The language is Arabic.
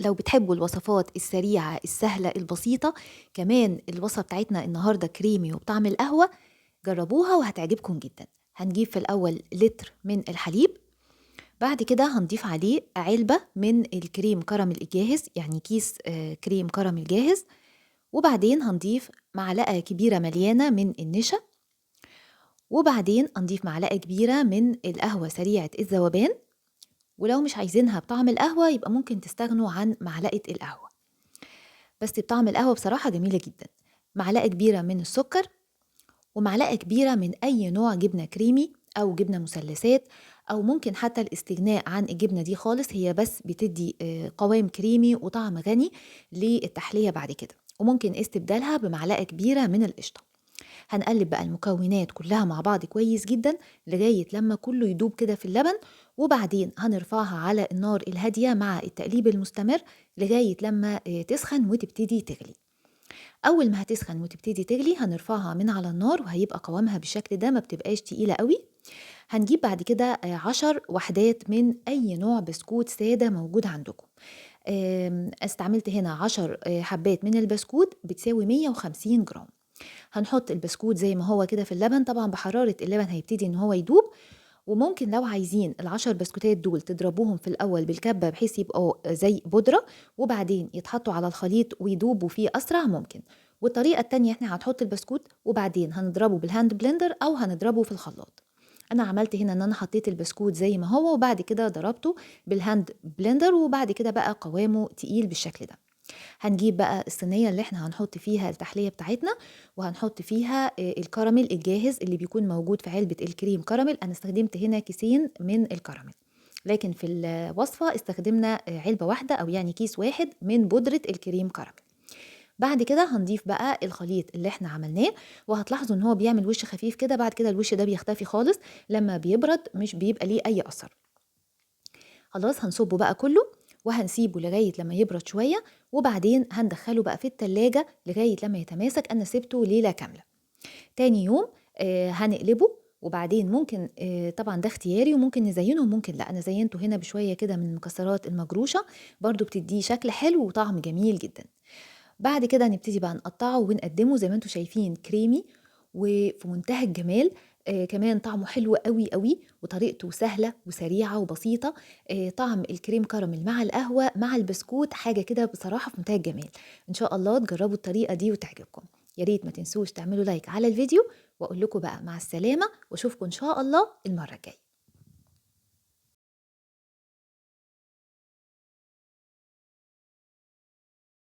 لو بتحبوا الوصفات السريعة السهلة البسيطة، كمان الوصفة بتاعتنا النهاردة كريمي وبطعم القهوة، جربوها وهتعجبكم جدا. هنجيب في الأول لتر من الحليب، بعد كده هنضيف عليه علبة من الكريم كراميل الجاهز، يعني كيس كريم كراميل جاهز، وبعدين هنضيف معلقة كبيرة مليانة من النشا، وبعدين هنضيف معلقة كبيرة من القهوة سريعة الذوبان، ولو مش عايزينها بطعم القهوة يبقى ممكن تستغنوا عن معلقة القهوة، بس بطعم القهوة بصراحة جميلة جدا. معلقة كبيرة من السكر، ومعلقة كبيرة من أي نوع جبنة كريمي أو جبنة مثلثات، أو ممكن حتى الاستغناء عن الجبنة دي خالص، هي بس بتدي قوام كريمي وطعم غني للتحلية بعد كده، وممكن استبدالها بمعلقة كبيرة من القشطة. هنقلب بقى المكونات كلها مع بعض كويس جدا لغاية لما كله يدوب كده في اللبن، وبعدين هنرفعها على النار الهادية مع التقليب المستمر لغاية لما تسخن وتبتدي تغلي. أول ما هتسخن وتبتدي تغلي هنرفعها من على النار، وهيبقى قوامها بالشكل ده، ما بتبقاش تقيلة قوي. هنجيب بعد كده 10 وحدات من أي نوع بسكوت سادة موجود عندكم. استعملت هنا 10 حبات من البسكوت بتساوي 150 جرام. هنحط البسكوت زي ما هو كده في اللبن، طبعا بحرارة اللبن هيبتدي ان هو يدوب، وممكن لو عايزين ال10 بسكوتات دول تضربوهم في الأول بالكبة بحيث يبقوا زي بودرة، وبعدين يتحطوا على الخليط ويدوبوا فيه أسرع ممكن. والطريقة التانية احنا هنحط البسكوت وبعدين هنضربه بالهاند بلندر أو هنضربه في الخلاط. أنا عملت هنا إن أنا حطيت البسكوت زي ما هو، وبعد كده ضربته بالهاند بلندر، وبعد كده بقى قوامه تقيل بالشكل ده. هنجيب بقى الصينية اللي احنا هنحط فيها التحلية بتاعتنا، وهنحط فيها الكراميل الجاهز اللي بيكون موجود في علبة الكريم كراميل. أنا استخدمت هنا كيسين من الكراميل، لكن في الوصفة استخدمنا علبة واحدة أو يعني كيس واحد من بودرة الكريم كراميل. بعد كده هنضيف بقى الخليط اللي احنا عملناه، وهتلاحظوا ان هو بيعمل وش خفيف كده، بعد كده الوش ده بيختفي خالص، لما بيبرد مش بيبقى ليه أي أثر. خلاص هنصبه بقى كله وهنسيبه لغاية لما يبرد شوية، وبعدين هندخله بقى في التلاجة لغاية لما يتماسك. أنا سيبته ليلة كاملة. تاني يوم هنقلبه، وبعدين ممكن طبعا ده اختياري، وممكن نزينه وممكن لا. أنا زينته هنا بشوية كده من المكسرات المجروشة، برضو بتديه شكل حلو وطعم جميل جدا. بعد كده نبتدي بقى نقطعه ونقدمه زي ما انتم شايفين كريمي وفي منتهى الجمال. كمان طعمه حلو قوي قوي، وطريقته سهلة وسريعة وبسيطة. طعم الكريم كراميل مع القهوة مع البسكوت حاجة كده بصراحة في منتهى الجمال. إن شاء الله تجربوا الطريقة دي وتعجبكم. يا ريت ما تنسوش تعملوا لايك على الفيديو، وأقول لكم بقى مع السلامة، وأشوفكم إن شاء الله المرة الجاية.